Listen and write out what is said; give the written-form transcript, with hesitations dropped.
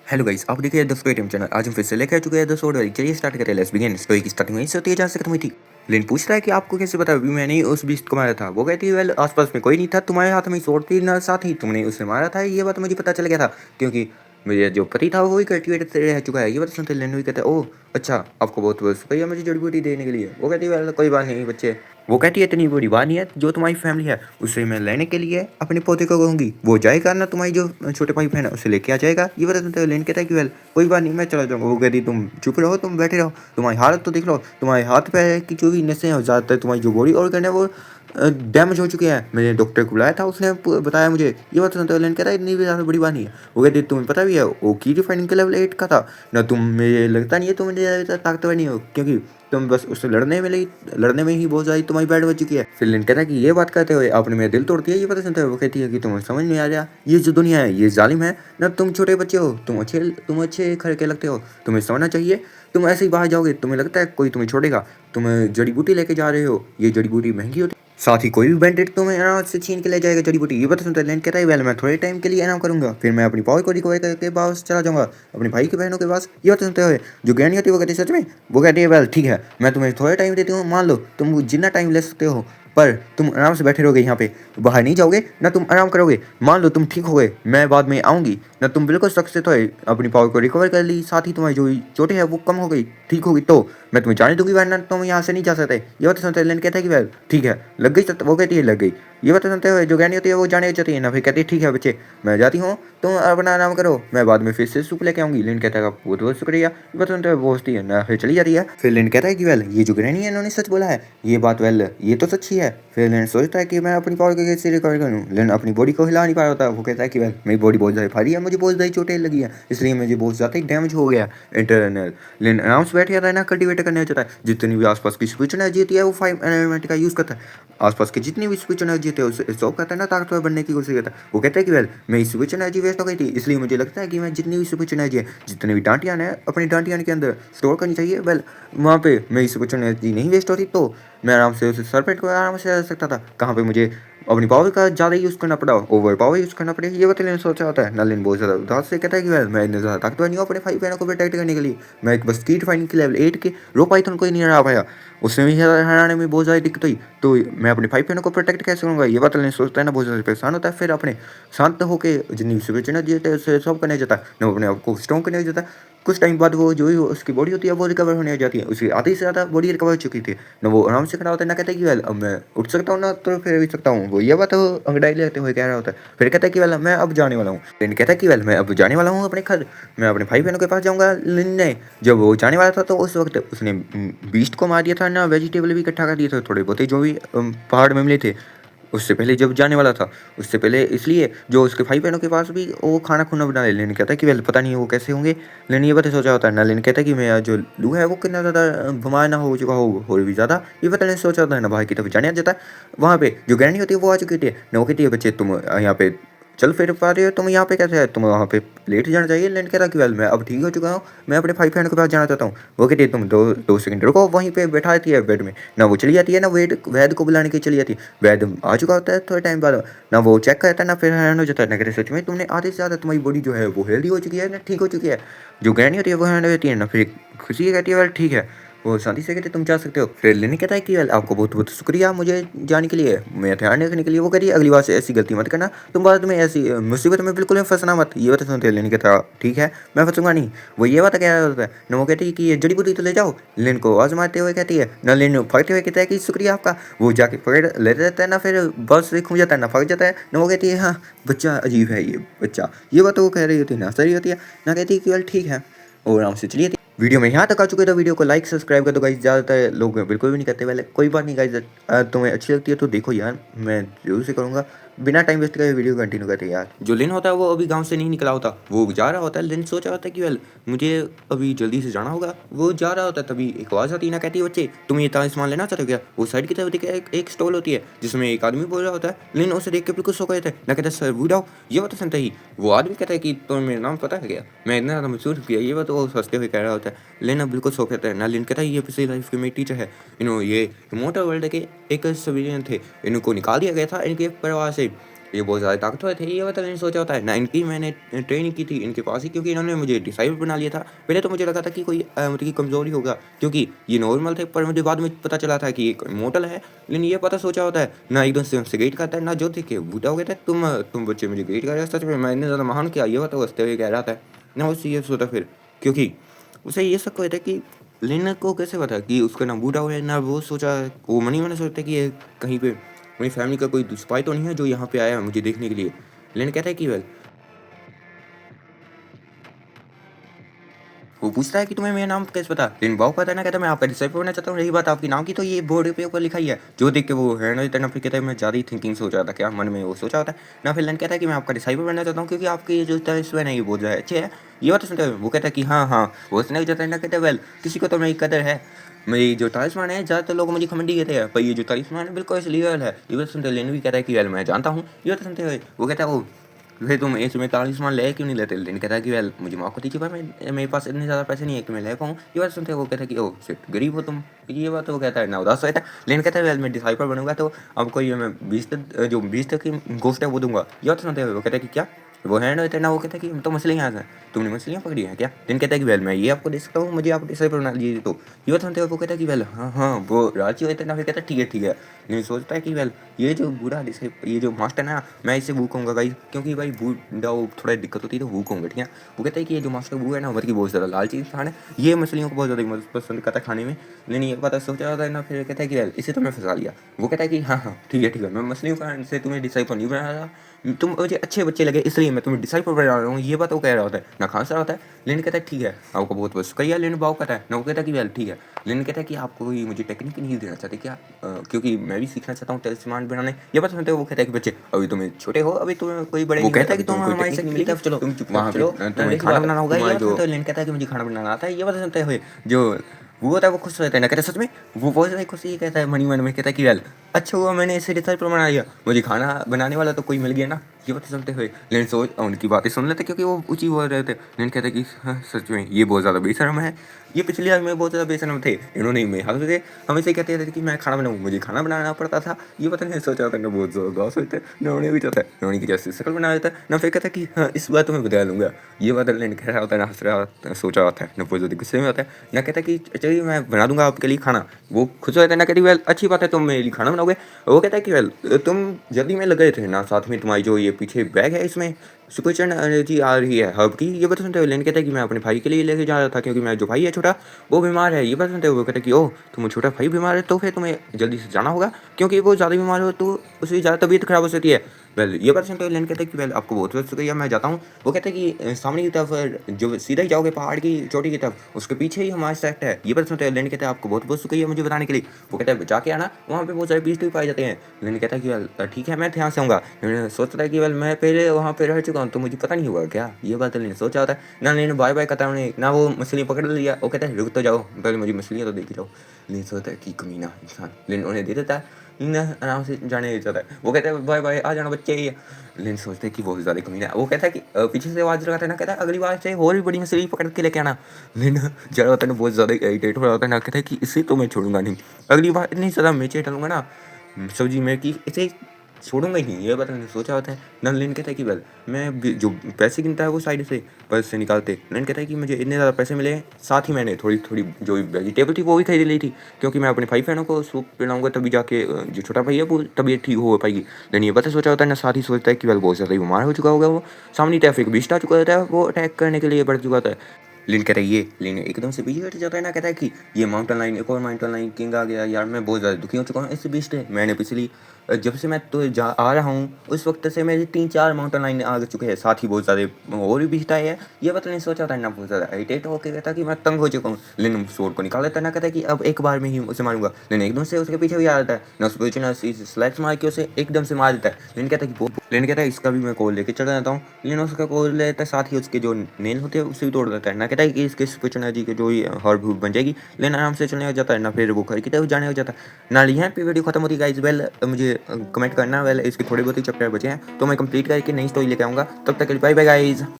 Hello guys, आप देखिए the story time channel. आज हम फिर से लेकर आ चुके हैं द सोड वाली। चलिए स्टार्ट करें। Let's begin. स्टोरी की स्टार्टिंग वहीं से होती है जहाँ से खत्म हुई थी। लिन पूछ रहा है कि आपको कैसे पता अभी मैंने उस बीस्ट को मारा था। वो कहती है वेल आसपास में कोई नहीं था, तुम्हारे हाथ में स्वॉर्ड थी ना, साथ ही तुमने उसे मारा था। ये बात मुझे पता चल गया था क्योंकि मेरे जो पति था वो ही कल्टिवेटर से रह चुका है। ये बात सुनते लिन भी कहता है ओह अच्छा, आपको बहुत बहुत शुक्रिया मुझे जड़ी बूटी देने के लिए। वो कहती है वेल कोई बात नहीं बच्चे। वो कहती है इतनी बड़ी बात नहीं है, जो तुम्हारी फैमिली है उसे मैं लेने के लिए अपने पोते को कहूँगी, वो जाएगा ना, तुम्हारी जो छोटे भाई बहन है उसे लेके आ जाएगा। ये बता सुनते लेन कहता है कि वेल कोई बात नहीं मैं चला जाऊँगा। वो कहती तुम चुप रहो, तुम बैठे रहो, तुम्हारी हालत तो देख लो, तुम्हारे हाथ पैर की जो भी नसें हैं, ज़्यादातर तुम्हारी जो बॉडी ऑर्गन है वो डैमेज हो चुके हैं। मैंने डॉक्टर को बुलाया था, उसने बताया मुझे। ये बात सुनते लेन कहता है इतनी भी ज़्यादा बड़ी बात नहीं है। वो कहती तुम्हें पता भी है वो की रिफाइनिंग का लेवल 8 का था ना, तुम मुझे लगता नहीं है तुम मेरे ताकतवर नहीं हो, क्योंकि तुम बस उससे लड़ने में ही बहुत ज़्यादा तुम्हारी बैड बच चुकी है। फिर लिन कहता है कि ये बात कहते हुए आपने मेरा दिल तोड़ दिया। ये पता सुनते हुए वो कहती है कि तुम्हें समझ नहीं आ रहा, ये जो दुनिया है ये जालिम है ना, तुम छोटे बच्चे हो, तुम अच्छे खड़े के लगते हो, तुम्हें समझना चाहिए। तुम ऐसे ही बाहर जाओगे, तुम्हें लगता है कोई तुम्हें छोड़ेगा। तुम जड़ी बूटी लेके जा रहे हो, ये जड़ी बूटी महंगी होती, साथ ही कोई भी बैंडेड तुम्हें आराम से छीन के ले जाएगा जड़ी बूटी। ये पता सुनते लैंड कहता है वेल मैं थोड़े टाइम के लिए आराम करूंगा, फिर मैं अपनी पावर को रिकवर करके पास चला जाऊंगा अपने भाई के बहनों के पास। ये बात सुनते हुए जो ज्ञानी होती है वो कहती है सच में। वो कहती है वेल ठीक है, मैं तुम्हें थोड़ा टाइम देती हूँ, मान लो तुम जितना टाइम ले सकते हो, पर तुम आराम से बैठे रहोगे यहाँ पे, बाहर नहीं जाओगे ना, तुम आराम करोगे। मान लो तुम ठीक हो गए, मैं बाद में आऊँगी ना, तुम बिल्कुल सक्सेस हो अपनी पावर को रिकवर कर ली, साथ ही तुम्हारी जो चोटें हैं वो कम हो गई, ठीक होगी तो मैं तुम्हें जाने दूंगी, वरना तुम यहाँ से नहीं जा सकते। ये बात सुनते लेन कहता है कि वेल ठीक है लग गई। वो कहती है लग गई। ये बात सुनते हुए जो ज्ञानी होती है वो जाने जाती है ना, फिर कहती है ठीक है बच्चे मैं जाती हूँ, तुम अपना आराम करो, मैं बाद में फिर से सूप लेके आऊंगी। लिन कहता है बहुत बहुत शुक्रिया। ये बात सुनते हुए वो हंसती है ना, फिर चली जाती है। फिर लिन कहता है कि वेल ये जो ग्रैनी है इन्होंने सच बोला है, ये बात वेल ये तो सच्ची है। फिर लिन सोचता है कि मैं अपनी पावर को कैसे रिकवर करूँ। लिन अपनी बॉडी को हिला नहीं पा रहा होता। वो कहता है कि वेल मेरी बॉडी बहुत ज़्यादा भारी है, मुझे बहुत ज़्यादा चोटें लगी है, इसलिए मुझे बहुत ज़्यादा डैमेज हो गया इंटरनल। लिन आराम से बैठ जाता है ना, कल्टिवेटर करने जाता है। जितनी भी आसपास की स्विच एनर्जी होती है वो 5 एलिमेंट का यूज़ करता है। आसपास की जितनी भी स्विच एनर्जी होती है उसे स्टॉप करता है ना, ताकतवर बनने की कोशिश करता है। वो कहता है कि वेल मेरी स्विच एनर्जी वेस्ट हो गई थी, इसलिए मुझे लगता है कि मैं जितनी भी स्विच एनर्जी है, जितनी भी डांटियान है, अपनी डांटियान के अंदर स्टोर करनी चाहिए। वेल वहाँ पे मेरी स्विच एनर्जी नहीं वेस्ट होती तो मैं आराम से उस सरपेंट को आराम से रह सकता था। कहाँ पे मुझे अपनी पावर का ज़्यादा यूज़ करना पड़ा, ओवर पावर यूज़ करना पड़े। ये बात लेने सोचा होता है। नलिन बहुत ज़्यादा उदास से कहता है कि वेल मैं इतने ज़्यादा ताकतवर नहीं हूँ अपने भाई बहनों को प्रोटेक्ट करने के लिए, मैं एक बस कीट फाइंडिंग के लेवल 8 के रो पाइथन को ही नहीं हरा पाया, उसमें भी हराने में बहुत ज़्यादा दिक्कत हुई, तो मैं अपने भाई बहनों को प्रोटेक्ट कैसे करूँगा। ये बात लेने सोचता है ना, बहुत ज़्यादा परेशान होता है। फिर अपने शांत होकर जितनी भी सुविधा देते हैं उसे सॉल्व करने जाता है ना, अपने आप को स्ट्रॉन्ग करने जाता है। कुछ टाइम बाद वो जो ही उसकी बॉडी होती है वो रिकवर होने जाती है, उसकी आधी से ज़्यादा बॉडी रिकवर हो चुकी थी ना। वो आराम से खड़ा होता है ना, कहता है कि वेल अब मैं उठ सकता हूँ ना, तो फिर भी सकता हूँ। वो ये बात वो अंगड़ाई लेते हुए कह रहा होता है। फिर कहता है कि वेल मैं अब जाने वाला हूँ। लिन कहता है कि वेल मैं अब जाने वाला हूँ अपने घर, मैं अपने भाई बहनों के पास जाऊँगा। लिन ने जब वो जाने वाला था तो उस वक्त उसने बीस्ट को मार दिया था ना, वेजिटेबल भी इकट्ठा कर दिए थे थोड़े बहुत जो भी पहाड़ में मिले थे उससे पहले जब जाने वाला था। उससे पहले इसलिए जो उसके भाई बहनों के पास भी वो खाना खुना बना ले। लेने कहता है कि वेल पता नहीं वो कैसे होंगे। लेने ये पता सोचा होता है ना, लेने कहता है कि मेरा जो लू है वो कितना ज़्यादा बीमार ना हो चुका हो और भी ज़्यादा। ये पता नहीं सोचा होता है ना, भाई की तरफ जाने जाता है। वहाँ पे जो ग्रैनी होती है वो आ चुकी थी ना। वो कहती है बच्चे तुम यहाँ पे चल फिर पा रहे हो, तुम यहाँ पे कैसे है, तुम वहाँ पे लेट जाना चाहिए। लेने कहता कि वेल मैं अब ठीक हो चुका हूँ, मैं अपने भाई बहन के पास जाना चाहता हूँ। वो कहती है तुम दो सेकंड रुको, वहीं पे बैठा रहती है बेड में ना, वो चली जाती है ना, वैद को बुलाने की चली जाती है। वैद आ चुका होता है थोड़े टाइम बाद ना, वो चेक करता है ना, फिर हैरान हो जाता है ना, कहते सच में तुमने आधे से ज़्यादा तुम्हारी बॉडी जो है वो हेल्दी हो चुकी है ना, ठीक हो चुकी है। जो ग्रैनी होती है वो हैरान होती है ना, फिर खुशी कहती है वेल ठीक है, वो शांति से कहते तुम जा सकते हो। फिर लेने कहता है कि वेल आपको बहुत बहुत शुक्रिया मुझे जाने के लिए, मैं ध्यान रखने के लिए। वो करिए अगली बार से ऐसी गलती मत करना, तुम बाद में ऐसी मुसीबत में बिल्कुल फंसना मत। ये बात सुनते लेने कहता ठीक है मैं फंसूंगा नहीं। वो ये बात कह रहा होता है ना, वो कहती है कि ये जड़ी बूटी तो ले जाओ। लिन को आवाज़ मारते हुए कहती है ना, लिन फटते हुए कहता है कि शुक्रिया आपका। वो जाके पकड़ लेते रहता है ना, फिर बस से खो जाता है ना, फट जाता है ना। वो कहती है हाँ बच्चा अजीब है ये बच्चा। ये बात वो कह रही होती है ना, सही होती है ना, कहती है कि वेल ठीक है और आराम से चलिए। वीडियो में यहाँ तक आ चुके तो वीडियो को लाइक सब्सक्राइब कर दो गाइस। ज़्यादातर लोग बिल्कुल भी नहीं करते, पहले कोई बात नहीं गाइस, तुम्हें अच्छी लगती है तो देखो यार, मैं जरूर से करूँगा। बिना टाइम वेस्ट करे वीडियो कंटिन्यू करते हैं यार। जो लिन होता है वो अभी गांव से नहीं निकला होता, वो जा रहा होता है। लिन सोचा होता है कि वेल मुझे अभी जल्दी से जाना होगा। वो जा रहा होता है तभी एक आवाज़ आती है ना, कहती है बच्चे तुम ये सामान लेना चाहते हो क्या। वो साइड की तरफ देखे एक स्टॉल होती है जिसमें एक आदमी बोल रहा होता है। लिन उसे देख के बिल्कुल सो गए थे ना, कहता है सर वो डाओ। ये बात सुनते ही वो आदमी कहता है कि तुम्हें मेरा नाम पता है क्या, मैं इतना ज़्यादा मशहूर किया। ये बात वो हंसते हुए कह रहा होता है। लिन अब बिल्कुल सो कहता है ना, लिन कहता है ये पिछली लाइफ के मेरे टीचर है, ये मोटर वर्ल्ड के एक सिविलियन थे, इनको निकाल दिया गया था इनके परिवार से ये बहुत ज़्यादा ताकतवर थे, ये मतलब मैंने सोचा होता है ना, इनकी मैंने ट्रेनिंग की थी इनके पास ही, क्योंकि इन्होंने मुझे डिसाइबल बना लिया था। पहले तो मुझे लगा था कि कोई मतलब कि कमज़ोरी होगा, क्योंकि ये नॉर्मल थे, पर मुझे बाद में पता चला था कि ये इमॉर्टल है। लेकिन ये पता सोचा होता है ना, एकदम से हमसे गाइड करता है ना, जो थे के बूढ़ा हो गया था, तुम बच्चे मुझे गाइड कर रहे हो, सच में मैं इतने ज़्यादा महान क्या, ये तो हँसते हुए कह रहा था। ना उससे ये सोचा फिर, क्योंकि उसे ये शक हुआ था कि लेना को कैसे पता कि उसका ना बूढ़ा हुआ है, ना वो सोचा, वो मनी मैंने सोचता कि ये कहीं पे मेरी फैमिली का कोई स्पाई तो नहीं है जो यहाँ पे आया है मुझे देखने के लिए। लेन कहता है कि वेल, वो पूछता है कि तुम्हें मेरा नाम कैसे पता? लेकिन बाव कहता है ना, कहता है मैं आपका डिसाइपल बनना चाहता हूँ, रही बात आपके नाम की तो ये बोर्ड पे ऊपर लिखा ही है। जो देख के वो हैरान हो जाता है ना, फिर कहता है मैं ज़्यादा ही थिंकिंग सोच रहा था क्या, मन में वो सोचा होता है ना। फिर लेन कहता है कि मैं आपका डिसाइपल बनना चाहता हूँ क्योंकि आपके ये जो तस्वीर है ये बहुत ज़्यादा अच्छे है। ये बात सुनते हुए वो कहता है कि हाँ हाँ, वो सुना जाता है ना, कहता है वेल, किसी को तो मेरी कदर है। मेरी जो तलिस्मान है, ज़्यादातर लोग मुझे घमंडी कहते हैं, पर ये जो तलिस्मान है बिल्कुल असली है। ये बात सुनते हुए लेन भी कहता है कि वेल मैं जानता हूँ। ये बात सुनते हुए वो कहता है वो, फिर तुम इसमें तलिस्मान ले क्यों नहीं लेते? लेकिन कहता है कि वेल मुझे माफ़ कर दीजिए, पर मैं मेरे पास इतने ज़्यादा पैसे नहीं है कि मैं ले पाऊँ। ये बात सुनते हैं वो कहता है कि ओह शिट, गरीब हो तुम। ये बात तो वो कहता है ना, उदास रहता है। लेकिन कहता है वेल मैं डिसाइपल बनूंगा तो आपको ये मैं 20 तक जो 20 तक की गोश्त है वो दूंगा। ये बात सुनते हुए वो कहता है कि क्या? वो हैंड होता है ना, वो कहता है कि हम तो मछलियाँ हैं, तुमने मछलियाँ पकड़ी हैं क्या? लेकिन कहता है कि वेल मैं ये आपको दे सकता हूँ, मुझे आप डिसाइपल बना लीजिए तो। ये बात सुनते हुए वो कहता है कि वेल हाँ हाँ, वो राजी होता है ना, फिर कहता है ठीक है ठीक है। लेकिन सोचता है कि वेल ये जो बूढ़ा ये जो मास्टर है ना, मैं इसे वो कहूँगा भाई, क्योंकि भाई बूढ़ा वो थोड़ा दिक्कत होती है तो वो कहूँगा, ठीक है। वो कहता है कि ये जो मास्टर वो है ना, बल्कि बहुत ज़्यादा लालची इंसान है, ये मछलियों को बहुत ज़्यादा पसंद करता है खाने में। लेकिन ये पता सोचा होता है ना, फिर कहता है कि वेल इसे तो मैं फंसा लिया। वो कहता है कि हाँ हाँ ठीक है, मैं मछलियों का से तुम्हें डिसाइपल नहीं बना रहा, तुम मुझे अच्छे बच्चे लगे इसलिए मैं तुम्हें डिसाइपल बना रहा हूँ। ये बात वो कह रहा होता है ना, खांसा होता है। लेकिन कहता है ठीक है, आपको बहुत बहुत शुक्रिया। लेकिन बाव कहता है ना, वो कहता है कि वेल ठीक है। लेकिन कहता है कि आपको कोई मुझे टेक्निक नहीं देना चाहते क्या? क्योंकि मैं भी सीखना चाहता हूँ तलिस्मान बनाने। ये बात सुनते हो वो कहता है कि बच्चे अभी तुम छोटे हो, अभी तुम्हें कोई बड़े वो कहता है कि तुम हमारे साथ मिली, चलो तुम चुप वहाँ पे तुम्हें खाना बनाना होगा। ये जो लेकिन कहता है कि मुझे खाना बनाना आता है। ये बात सुनते हुए जो वो होता है वो खुश रहता है ना, कहता है सच में, वो बहुत ज़्यादा खुशी कहता है मनी मन में, कहता है कि वेल अच्छा हुआ मैंने इसे डिसाइपल बना लिया, मुझे खाना बनाने वाला तो कोई मिल गया ना। ये बातें सुनते हुए लेकिन सोच उनकी बातें सुन लेते क्योंकि वो ऊँची बोल रहे थे। लेकिन कहते कि हाँ, सच में ये बहुत ज़्यादा बेशर्म है। ये पिछली बार में बहुत ज़्यादा बेशर्म थे, इन्होंने मैं हक थे, हमेशा कहते थे कि मैं खाना बनाऊँ, मुझे खाना बनाना पड़ता था। ये पता नहीं सोचा था ना, बहुत ज़्यादा उदास होते हैं ना, उन्हें भी चाहता है ना, उन्हीं की जैसे शक्ल बना देता है ना, फिर कहता है कि हाँ इस बार तो मैं बता लूँगा। ये बात लेकिन कह रहा होता है ना, हंस रहा सोचा होता है ना, बहुत ज़्यादा गुस्से में होता है ना, कहता है कि चलिए मैं बना दूंगा आपके लिए खाना। वो खुश हो जाता है ना, कहती वेल अच्छी बात है तुम मेरे लिए खाना बनाओगे। वो कहता है कि वेल तुम जल्दी में लगे थे ना, साथ में तुम्हारी जो ये पीछे बैग है इसमें सुपरचंड एनर्जी आ रही है हब की। ये बात सुनते हुए लेन कहता है कि मैं अपने भाई के लिए लेके जा रहा था, क्योंकि मेरा जो भाई है छोटा वो बीमार है। ये बात सुनते हुए वो कहता है कि ओह तुम छोटा भाई बीमार है तो फिर तुम्हें जल्दी से जाना होगा, क्योंकि वो ज़्यादा बीमार हो तो उसकी ज़्यादा तबीयत खराब हो सकती है। वेल ये बात सुनते हुए लेन कहता है कि वेल आपको बहुत बहुत शुक्रिया, मैं जाता हूँ। वो कहता है कि सामने की तरफ जो सीधा ही जाओगे पहाड़ की चोटी की तरफ, उसके पीछे ही हमारा सेट है। ये बात सुनते हुए लेन कहता है आपको बहुत बहुत शुक्रिया मुझे बताने के लिए। वो कहता है जाके आना, वहाँ पे बहुत सारे बीस्ट भी पाए जाते हैं। लेकिन कहता है कि वेल ठीक है मैं ध्यान से आऊँगा। लेकिन सोचता है कि वेल मैं पहले वहाँ पे रह चुका हूँ तो मुझे पता नहीं होगा क्या। ये बात लेकिन सोचा होता है ना, लेकिन बाय बाय कहता है उन्हें ना, वो मछली पकड़ लिया। वो कहता है रुक तो जाओ, पहले मुझे मछलियाँ तो देखी जाओ। लेकिन सोचता है कि कमीना इंसान, लेकिन उन्हें दे देता है। लेकिन आराम से जाने दे जाता है। वो कहता है बाय बाय आ जाना बच्चे। लेकिन सोचते हैं कि बहुत ज़्यादा कमीना है। वो कहता है कि पीछे से आवाज़ लगाता है ना, कहता है अगली बार से और भी बड़ी मछली पकड़ के लेके आना। लेकिन जरा होता है ना, बहुत ज़्यादा इरिटेट हो रहा होता है ना, कहता है कि इसे तो मैं छोड़ूंगा नहीं, अगली बार इतनी ज़्यादा मिर्चें डालूंगा ना सब्जी में कि इसे छोड़ूंगा ही नहीं। ये बात मैंने सोचा होता है ना। लेकिन कहता है कि वेल मैं जो पैसे गिनता है वो साइड से पर्स से निकालते। लेकिन कहता है कि मुझे इतने ज़्यादा पैसे मिले, साथ ही मैंने थोड़ी थोड़ी जो वेजिटेबल थी वो भी खरीद ली थी, क्योंकि मैं अपने भाई बहनों को सूप पिलाऊंगा तभी जाके जो छोटा भाई है वो तबीयत ठीक हो पाएगी। लेकिन ये बातें सोचा होता है ना, साथ ही सोचता है कि वेल बहुत ज़्यादा ही बीमार हो चुका होगा वो, सामने तरफ एक बिस्ट आ चुका होता है, वो अटैक करने के लिए बढ़ चुका होता है। लिन कहता है ये लिन एकदम से पीछे हट जाता है ना, कहता है कि ये माउंटेन लाइन एक और माउंटेन लाइन किंग आ गया यार, मैं बहुत ज़्यादा दुखी हो चुका हूँ इससे बीच से। मैंने पिछली जब से मैं तो जा आ रहा हूँ उस वक्त से मेरे 3-4 माउंटेन लाइन आ चुके हैं, साथ ही बहुत ज़्यादा और भी बीस्ट आए हैं। ये बात नहीं सोचा था ना, बहुत ज़्यादा इरिटेट होकर कहता कि मैं तंग हो चुका हूँ। लिन स्वॉर्ड को निकाल लेता है ना, कहता है कि अब एक बार में ही उसे मारूंगा। लेकिन एकदम से उसके पीछे भी आ जाता है ना, उस स्लैक्स मार के उसे एकदम से मार देता है। लेकिन कहता है इसका भी मैं कॉल लेके चला जाता हूँ। लेकिन उसका कॉल लेता है, साथ ही उसके जो नेल होते हैं उसे भी तोड़ देता है ना, कहता है कि इसके स्पिचना जी के जो ही हर्ब बन जाएगी। लेकिन आराम से चलने हो जाता है ना, फिर वो घर की तरफ जाने हो जाता है ना। यहाँ पे वीडियो खत्म होती है गाइस। वेल मुझे कमेंट करना, वेल इसके थोड़े बहुत ही चैप्टर बचे हैं तो मैं कंप्लीट करके नई स्टोरी लेके आऊँगा। तब तक के लिए बाय बाय गाइस।